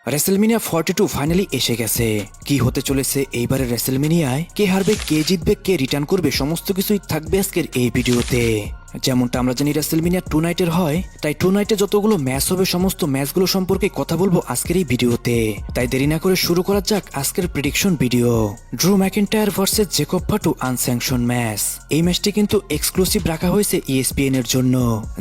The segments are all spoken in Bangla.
রেসেলমিনিয়া 42 ফাইনালি এসে গেছে। কি হতে চলেছে এইবারের রেসেলমিনিয়ায়, কে হারবে, কে জিতবে, কে রিটার্ন করবে, সমস্ত কিছুই থাকবে আজকের এই ভিডিওতে। যেমনটা আমরা জানি রেসেলমিনিয়া 2 নাইটের হয়, তাই 2 নাইটে যতগুলো ম্যাচ হবে সমস্ত ম্যাচগুলো সম্পর্কে কথা বলবো আজকের এই ভিডিওতে। তাই দেরি না করে শুরু করা যাক আজকের prediction video. Drew McIntyre versus Jacob Fatu unsanctioned match. এই ম্যাচটি কিন্তু এক্সক্লুসিভ রাখা হয়েছে ESPN এর জন্য।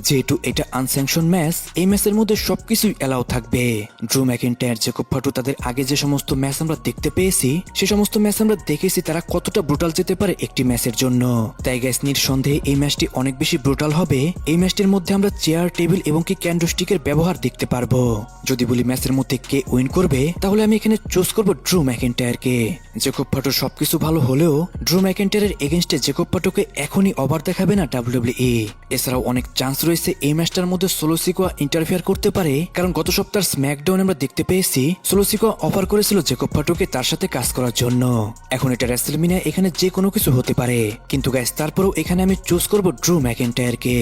যেহেতু এটা আনস্যাংশন ম্যাচ, এই ম্যাচের মধ্যে সবকিছুই এলাও থাকবে। ড্রু ম্যাকিন্টায়ার, জেকব ফাটু তাদের আগে যে সমস্ত ম্যাচ আমরা দেখতে পেয়েছি, সে সমস্ত ম্যাচ আমরা দেখেছি তারা কতটা ব্রুটাল যেতে পারে একটি ম্যাচের জন্য। তাই গাইস, নিঃসন্দেহে এই ম্যাচটি অনেক বেশি ব্রুটাল হবে। এই ম্যাচটির মধ্যে আমরা চেয়ার, টেবিল এবং কি ক্যান্ডোস্টিকের ব্যবহার দেখতে পারবো। যদি বলি ম্যাচের মধ্যে কে উইন করবে, তাহলে আমি এখানে চুজ করব ড্রু ম্যাকিন্টায়ারকে। জেকব ফাটুর সবকিছু ভালো হলেও ড্রু ম্যাকিন্টায়ারের এগেইনস্টে জেকব ফাটুকে এখনই ওভার দেখাবে না WWE। এছাড়াও অনেক চান্স রয়েছে এই ম্যাচটার মধ্যে সোলো সিকোয়া ইন্টারফেয়ার করতে পারে, কারণ গত সপ্তাহের স্ম্যাকডাউনে আমরা দেখতে পেয়েছি সোলো সিকোয়া অফার করেছিল জেকব ফাটুকে তার সাথে কাজ করার জন্য। এখন এটা রেসেলমিনিয়া, এখানে যে কোনো কিছু হতে পারে, কিন্তু গাইস তারপরেও এখানে আমি চুজ করব ড্রু ম্যাকিন্টায়ারকে।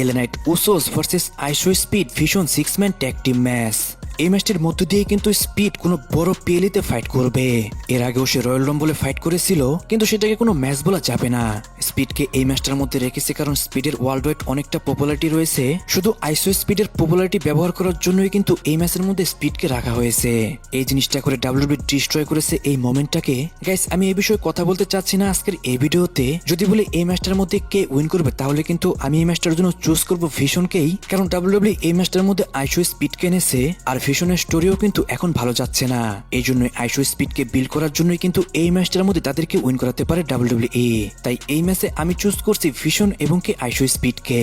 LA night Usos versus IShowSpeed vision 6-ম্যান ট্যাগ টিম ম্যাচ। এই ম্যাচটির মধ্য দিয়ে কিন্তু স্পিড কোনো বড় পিএলিতে ফাইট করবে। এর আগেও সে রয়্যাল রাম্বলে ফাইট করেছিল, কিন্তু সেটাকে কোনো ম্যাচ বলা যাবে না। স্পিডকে এই ম্যাচটার মধ্যে রেখেছে কারণ স্পিডের ওয়ার্ল্ড ওয়াইড অনেকটা পপুলারিটি রয়েছে। শুধু আইসো স্পিডের পপুলারিটি ব্যবহার করার জন্যই কিন্তু এই ম্যাচের মধ্যে স্পিডকে রাখা হয়েছে। এই জিনিসটা করে WWE ডিস্ট্রয় করেছে এই মোমেন্টটাকে। গাইস, আমি এই বিষয়ে কথা বলতে চাচ্ছি না আজকের এই ভিডিওতে। যদি বলি এই ম্যাচটার মধ্যে কে উইন করবে, তাহলে কিন্তু আমি এই ম্যাচটার জন্য চুজ করব ভিশনকেই, কারণ WWE এই ম্যাচটার মধ্যে আইসো স্পিডকে এনেছে, আর ভিশনের স্টোরিও কিন্তু এখন ভালো যাচ্ছে না। এই জন্যই আইসো স্পিডকে বিল্ড করার জন্যই কিন্তু এই ম্যাচটার মধ্যে তাদেরকে উইন করাতে পারে WWE। তাই এই ম্যাচে আমি চুজ করছি ভিশন এবং কি আইসো স্পিডকে।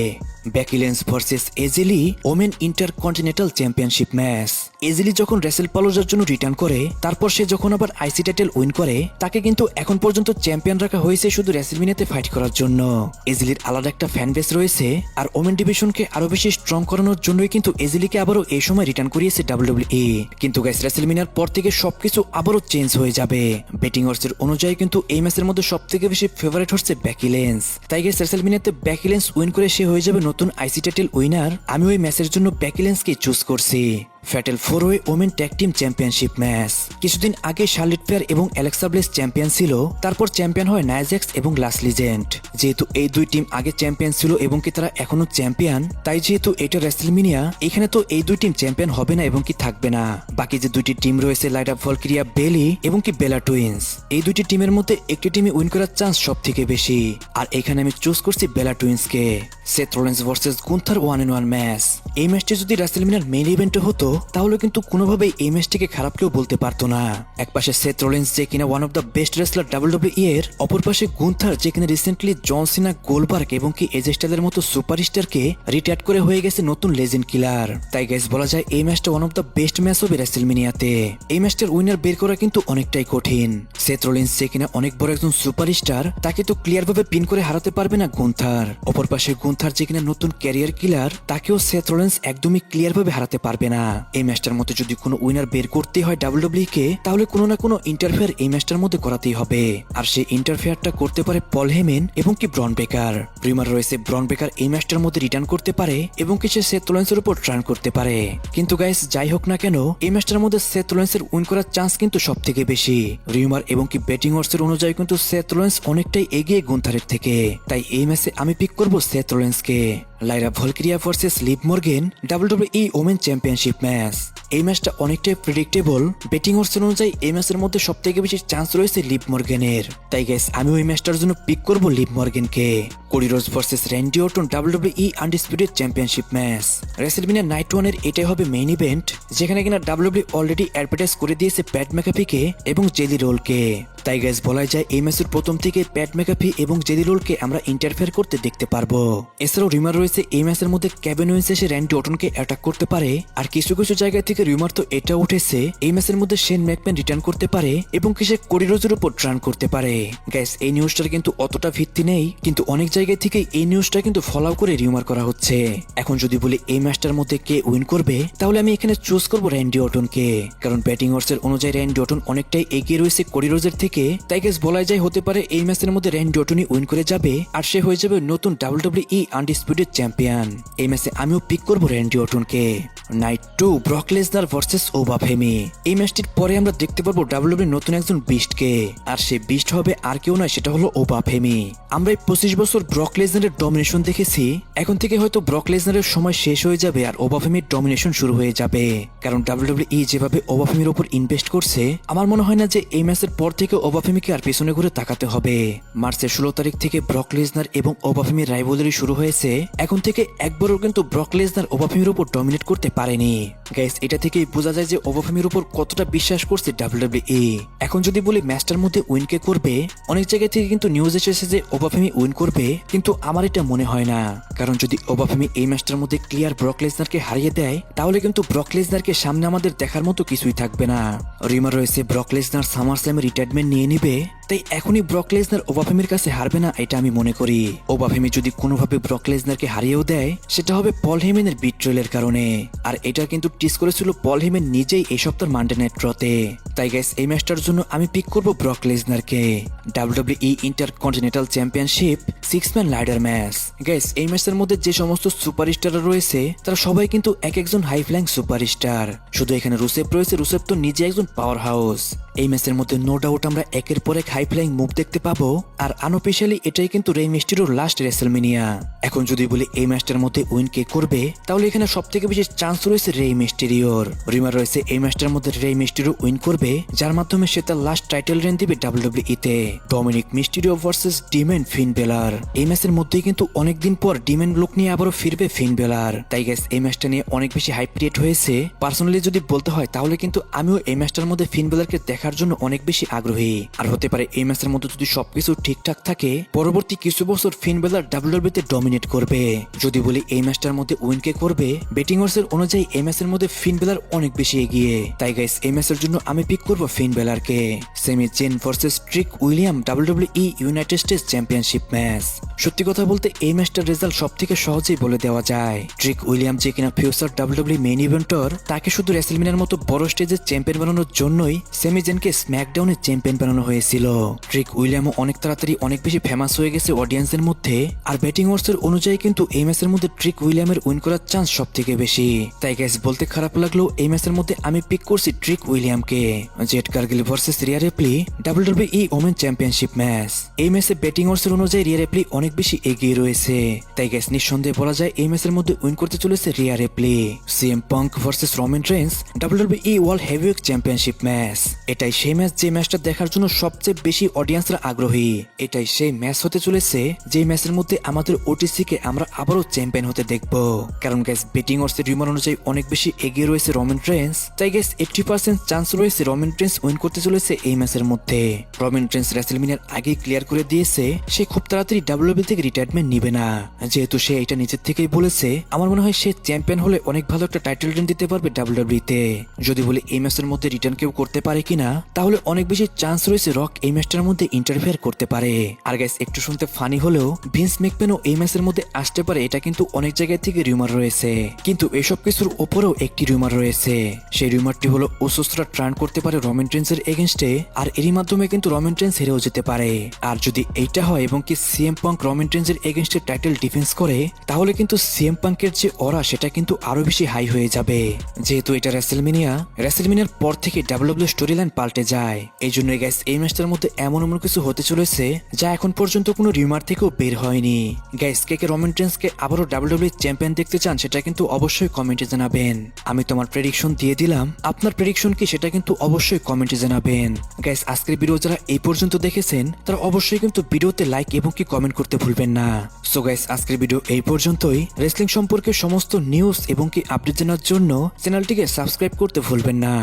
Becky Lynch versus AJ Lee women intercontinental championship match. AJ Lee যখন রেসেল পালোজার জন্য রিটার্ন করে, তারপর সে যখন আবার আইসি টাইটেল উইন করে, তাকে কিন্তু এখন পর্যন্ত চ্যাম্পিয়ন রাখা হয়েছে শুধু রেসেলমিনিয়াতে ফাইট করার জন্য। এজেলির আলাদা একটা ফ্যান বেস রয়েছে, আর ওমেন ডিভিশনকে আরো বেশি স্ট্রং করানোর জন্যই কিন্তু এজেলিকে আবারও এই সময় রিটার্ন করিয়েছে WWE। কিন্তু গাইস, রেসেলমিনিয়ার পর থেকে সবকিছু আবারও চেঞ্জ হয়ে যাবে। বেটিং অর্সের অনুযায়ী কিন্তু এই ম্যাচের মধ্যে সবথেকে বেশি ফেভারিট হচ্ছে বেকি লিঞ্চ। তাই গাইস, রেসেলমিনিয়াতে বেকি লিঞ্চ উইন করে সে হয়ে যাবে নতুন আইসি টাইটেল উইনার। আমি ওই ম্যাচের জন্য বেকি লিঞ্চকে চুজ করছি। ফ্যাটেল 4-ওয়ে women tag team championship match. কিছুদিন আগে শার্লেট ফ্লেয়ার এবং অ্যালেক্সা ব্লেস চ্যাম্পিয়ন ছিল, তারপর চ্যাম্পিয়ন হয় নায়া জ্যাক্স এবং লাস্ট লিজেন্ড। যেহেতু এই দুই টিম আগে চ্যাম্পিয়ন ছিল এবং কি তারা এখনো চ্যাম্পিয়ন, তাই যেহেতু এটা রেসেলমিনিয়া, এখানে তো এই দুই টিম চ্যাম্পিয়ন হবে না এবং কি থাকবে না। বাকি যে দুইটি টিম রয়েছে, লাইট আপ ভলকিরিয়া বেলি এবং কি বেলা টুইন্স, এই দুইটি টিমের মধ্যে একটি টিমে উইন করার চান্স সব থেকে বেশি। আর এখানে আমি চুজ করছি বেলা টুইন্সকে। Seth Rollins versus Gunther 1-on-1 match. এই ম্যাচটি যদি রেসেলমিনিয়ার মেইন ইভেন্টে হতো, তাহলে কিন্তু কোনোভাবেই এই ম্যাচটিকে খারাপ কেউ বলতে পারতো না। এক পাশে সেথ রোলিন্স, যে কিনা one of the best wrestler WWE এর, অপর পাশে গুন্থার, যে কিনা রিসেন্টলি জন সিনা, গোলবার্গ এবং কি এজে স্টাইলের মতো সুপারস্টারকে রিটায়ার করে হয়ে গেছে নতুন লেজেন্ড কিলার। তাই গাইস, বলা যায় এই ম্যাচটা one of the best match হবে রেসেলমিনিয়াতে। এই ম্যাচটার উইনার বের করা কিন্তু অনেকটাই কঠিন। সেথ রোলিন্স, যে কিনা অনেক বড় একজন সুপারস্টার, তাকে তো ক্লিয়ার ভাবে পিন করে হারাতে পারবে না গুন্থার। অপর পাশে গুন্থার, যে কিনা নতুন ক্যারিয়ার কিলার, তাকেও সেথ রোলিন্স একদমই ক্লিয়ার ভাবে হারাতে পারবে না। এই ম্যাচটার মধ্যে যদি কোনো উইনার বের করতে হয় WWE কে, তাহলে কোনো না কোনো ইন্টারফেয়ার এই ম্যাচটার মধ্যে করাতেই হবে। আর সেই ইন্টারফেয়ারটা করতে পারে পল হেমেন এবং কি ব্রন বেকার। রিউমার রয়েছে ব্রন বেকার এই ম্যাচটার মধ্যে রিটার্ন করতে পারে এবং কি সে সেথ রোলিন্সের উপর ট্রান করতে পারে। কিন্তু গাইস, যাই হোক না কেন, এই ম্যাচটার মধ্যে সেথ রোলিন্সের উইন করার চান্স কিন্তু সব থেকে বেশি। রিউমার এবং কি বেটিং অর্সের অনুযায়ী কিন্তু সেথ রোলিন্স অনেকটাই এগিয়ে গুন্থারের থেকে। তাই এই ম্যাচে আমি পিক করব সেথ রোলিন্সকে। Lyra Valkyria versus Liv Morgan WWE women championship match. এই ম্যাচটা অনেকটাই প্রেডিক্টেবল। বেটিং অর্সের অনুযায়ী এই ম্যাচের মধ্যে সব থেকে বেশি চান্স রয়েছে লিভ মর্গেনের। তাই গাইস, আমি ওই ম্যাচটার জন্য পিক করব লিভ মর্গেনকে। Cody Rhodes versus Randy Orton WWE undisputed championship match. WrestleMania night 1 এর এটাই হবে মেইন ইভেন্ট, যেখানে কিনা WWE অলরেডি অ্যাডভার্টাইজ করে দিয়েছে প্যাট ম্যাকাফিকে এবং জেলি রোলকে। তাই গাইস, বলা যায় এই ম্যাচের প্রথম থেকে প্যাট ম্যাকাফি এবং জেলি রোলকে আমরা ইন্টারফেয়ার করতে দেখতে পারবো। এছাড়াও রিউমার রয়েছে এই ম্যাচের মধ্যে কেভিন ওয়েন্স এসে র্যান্ডি অর্টনকে অ্যাটাক করতে পারে। আর কিছু কিছু জায়গা থেকে রিউমার তো এটা উঠেছে এই ম্যাচের মধ্যে শেন ম্যাকম্যান রিটার্ন করতে পারে এবং কি সে কোডি রোজের উপর ট্রান করতে পারে। গাইস, এই নিউজটার কিন্তু অতটা ভিত্তি নেই, কিন্তু অনেক জায়গা থেকে এই নিউজটা কিন্তু ফলো করে রিউমার করা হচ্ছে। এখন যদি বলি এই ম্যাচটার মধ্যে কে উইন করবে, তাহলে আমি এখানে চুজ করব র্যান্ডি অর্টনকে। কারণ ব্যাটিং অর্সের অনুযায়ী র্যান্ডি অর্টন অনেকটাই এগিয়ে রয়েছে কোডি রোজের থেকে। তাই গাইস, বলা যায় হতে পারে এই ম্যাচের মধ্যে র্যান্ডি অর্টনই উইন করে যাবে, আর সে হয়ে যাবে নতুন WWE আনডিসপিউটেড চ্যাম্পিয়ন। এই ম্যাচে আমিও পিক করব র্যান্ডি অর্টনকে। Night 2 Brock Lesnar versus Oba Femi. এই ম্যাচটির পরে আমরা দেখতে পারবো ডাব্লিউডাব্লিউই নতুন একজন বিস্টকে, আর সে বিস্ট হবে আর কেউ নয়, সেটা হলো ওবাফেমি। আমরা এই 25 বছর ব্রক লেসনারের ডমিনেশন দেখেছি, এখন থেকে হয়তো ব্রক লেসনারের সময় শেষ হয়ে যাবে আর ওবাফেমির ডমিনেশন শুরু হয়ে যাবে। কারণ ডাব্লিউডাব্লিউই যেভাবে ওবাফেমির উপর ইনভেস্ট করছে, আমার মনে হয় না যে এই ম্যাচের পর থেকে ওবাফেমিকে আর পেছনে ঘুরে তাকাতে হবে। মার্চের 16 তারিখ থেকে ব্রক লেসনার এবং ওবাফেমির রাইভালরি শুরু হয়েছে, এখন থেকে একবারও কিন্তু ব্রক লেসনার ওবাফেমির উপর ডমিনেট করতে পারেনি। গাইস, এটা থেকেই বোঝা যায় যে ওবাফেমির উপর কতটা বিশ্বাস করছে ডাব্লিউডাব্লিউই। এখন যদি বলি ম্যাচটার মধ্যে উইনকে করবে, অনেক জায়গা থেকে কিন্তু নিউজ এসেছে যে ওবাফেমি উইন করবে, কিন্তু আমার এটা মনে হয় না। কারণ যদি ওবাফেমি এই ম্যাচটার মধ্যে ক্লিয়ার ব্রক লেসনারকে হারিয়ে দেয়, তাহলে কিন্তু ব্রক লেসনারকে সামনে আমাদের দেখার মতো কিছুই থাকবে না। রিমার রয়েছে ব্রক লেসনার সামার স্ল্যামে রিটায়ারমেন্ট নিয়ে নিবে, তাই এখনই ব্রক লেসনার ওবাফেমির কাছে হারবে না, এটা আমি মনে করি। ওবাফেমি যদি কোনোভাবে ব্রক লেসনারকে হারিয়েও দেয়, সেটা হবে পল হেমেনের বিট্রেলের কারণে, আর এটা কিন্তু টিস করেছিল পল হেমেন নিজেই এই সপ্তাহের মানডে নাইট রতে। তাই গাইস, এই ম্যাচটার জন্য আমি পিক করব ব্রক লেসনারকে। WWE intercontinental championship 6 man ladder match. Guys, এই ম্যাচের মধ্যে যে সমস্ত সুপারস্টাররা রয়েছে, তারা সবাই কিন্তু এক একজন হাই ফ্লাইং সুপারস্টার। শুধু এখানে রুসেফ রয়েছে, রুসেফ তো নিজে একজন পাওয়ার হাউস। এই ম্যাচের মধ্যে নো ডাউট আমরা একের পর এক হাই ফ্লাইং মুভ দেখতে পাবো, আর আনঅফিশিয়ালি এটাই কিন্তু রে মিস্টিরিওর লাস্ট রেসেলমেনিয়া। এখন যদি বলি এই ম্যাচটার মধ্যে উইন কে করবে, তাহলে এখানে সবথেকে বেশি চান্স রয়েছে রে মিস্টিরিওর। রিমার রয়েছে এই ম্যাচটার মধ্যে রে মিস্টিরিও উইন করবে, যার মাধ্যমে সে তার লাস্ট টাইটেল রেন দিবে ডাব্লিউডাব্লিউই তে। ডমিনিক মিস্টিরিও ভার্সেস ডিমেন ফিন বেলার। এই ম্যাচের মধ্যেই কিন্তু অনেকদিন পর ডিমেন লুক নিয়ে আবারও ফিরবে ফিন বেলার। তাই গাইস, এই ম্যাচটা নিয়ে অনেক বেশি হাইপ ক্রিয়েট হয়েছে। পার্সোনালি যদি বলতে হয়, তাহলে কিন্তু আমিও এই ম্যাচটার মধ্যে ফিন বেলারকে দেখার জন্য অনেক বেশি আগ্রহী। আর হতে পারে এই ম্যাচের মধ্যে যদি সবকিছু ঠিকঠাক থাকে, পরবর্তী কিছু বছর ফিন বেলার ডাব্লিউডাব্লিউই তে ডমিনেট করবে। যদি বলি এই ম্যাচটার মধ্যে উইন কে করবে, বেটিং অডসের অনুযায়ী এই ম্যাচের মধ্যে ফিন বেলার অনেক বেশি এগিয়ে। তাই গাইস, এই ম্যাচের জন্য আমি পিক করব ফিন বেলারকে। Sami Zayn versus Trick William WWE United States championship match. সত্যি কথা বলতে এই ম্যাচটার রেজাল্ট সব থেকে সহজেই বলে দেওয়া যায়। ট্রিক উইলিয়াম যে কিনা ফিউচার ডাব্লিউডাব্লিউই মেইন ইভেন্টর, তাকে শুধু রেসেলমেনিয়ার মতো বড় স্টেজের চ্যাম্পিয়ন বানানোর জন্যই সেমি জেনকে স্ম্যাকডাউনের চ্যাম্পিয়ন বানানো হয়েছিল। ট্রিক উইলিয়ামও অনেক তাড়াতাড়ি অনেক বেশি ফেমাস হয়ে গেছে অডিয়েন্সের মধ্যে, আর ব্যাটিং অডসের অনুযায়ী কিন্তু এই ম্যাচের মধ্যে ট্রিক উইলিয়ামের উইন করার চান্স সব থেকে বেশি। তাই গাইস, বলতে খারাপ লাগলেও এই ম্যাচের মধ্যে আমি পিক করছি ট্রিক উইলিয়ামকে। Jade Cargill versus Rhea Ripley WWE women championship match. এই ম্যাচে ব্যাটিং অডসের অনুযায়ী রিয়া রিপ্লি অনেক বেশি এগিয়ে রয়েছে। তাই গাইস, নিঃসন্দেহে বলা যায় এই ম্যাচের মধ্যে উইন করতে চলেছে Riya Ripley. CM punk versus Roman Reigns WWE world heavyweight championship match. এটাই সেই ম্যাচ যে ম্যাচটা দেখার জন্য সবচেয়ে বেশি অডিয়েন্সরা আগ্রহী। এটাই সেই ম্যাচ হতে চলেছে যে ম্যাচের মধ্যে আমাদের ওটিসি কে আমরা আবারও চ্যাম্পিয়ন হতে দেখব। কারণ গাইস, বেটিং অডসের রিউমার অনুযায়ী অনেক বেশি এগিয়ে রয়েছে রোমান রেইন্স। তাই গাইস, 80% চান্স রয়েছে রোমান রেইন্স উইন করতে চলেছে এই ম্যাচের মধ্যে। রোমান রেইন্স রেসেলমেনিয়ার আগেই ক্লিয়ার করে দিয়েছে সে খুব তাড়াতাড়ি ডাব্লিউডাব্লিউই থেকে রিটায়ারমেন্ট নিবে না। যেহেতু সে এটা নিজের থেকেই বলেছে, আমার মনে হয় সে চ্যাম্পিয়ন হলে অনেক ভালো একটা টাইটেল রেন দিতে পারবে ডাব্লিউডাব্লিউই তে। যদি বলি এই ম্যাচের মধ্যে রিটার্ন কেউ করতে পারে কিনা, তাহলে অনেক বেশি চান্স রয়েছে রক এই ম্যাচটার মধ্যে ইন্টারফেয়ার করতে পারে। আর গাইস, একটু শুনতে ফানি হলেও ভিন্স ম্যাকম্যানও এই ম্যাচের মধ্যে আসতে পারে, এটা কিন্তু অনেক জায়গায় থেকে রিউমার রয়েছে। কিন্তু এসব কিছুর উপরেও একটি রিউমার রয়েছে। সেই রিউমারটি হলো ওসোসরা ট্রান করতে পারে রোমান রেইন্সের এগেইনস্টে, আর এরই মাধ্যমে কিন্তু রোমান রেইন্স হেরেও যেতে পারে। আর যদি এইটা হয় এবং কি সিএম পাঙ্ক রোমান রেইন্সের এগেইনস্টে টাইটেল ডিফেন্স করে, তাহলে কিন্তু সিএম পাঙ্কের যে অরা সেটা কিন্তু আরো বেশি হাই হয়ে যাবে। যেহেতু এটা রেসেলমেনিয়ার পর থেকে ডাব্লিউডাব্লিউ স্টোরি লাইন পাল্টে যায়। এই জন্য গাইস, এই ম্যাচটার মধ্যে এমন কিছু হতে চলেছে যা এখন পর্যন্ত কোনো রিউমার থেকেও বের হয়নি। গাইস, কে রোমান রেইন্সকে আবারও ডাব্লিউডাব্লিউ চ্যাম্পিয়ন দেখতে চান, সেটা কিন্তু অবশ্যই কমেন্টে জানাবেন। আমি তোমার প্রেডিকশন দিয়ে দিলাম, আপনার প্রেডিকশন কি সেটা কিন্তু অবশ্যই কমেন্টে জানাবেন। গাইস, আজকের ভিডিও যারা এই পর্যন্ত দেখেছেন, তারা অবশ্যই কিন্তু ভিডিওতে লাইক এবং কি কমেন্ট করতে ভুলবেন না। সো গাইস, আজকের ভিডিও এই পর্যন্তই। রেসলিং সম্পর্কে সমস্ত নিউজ এবং কি আপডেট জানার জন্য চ্যানেলটিকে সাবস্ক্রাইব করতে ভুলবেন না।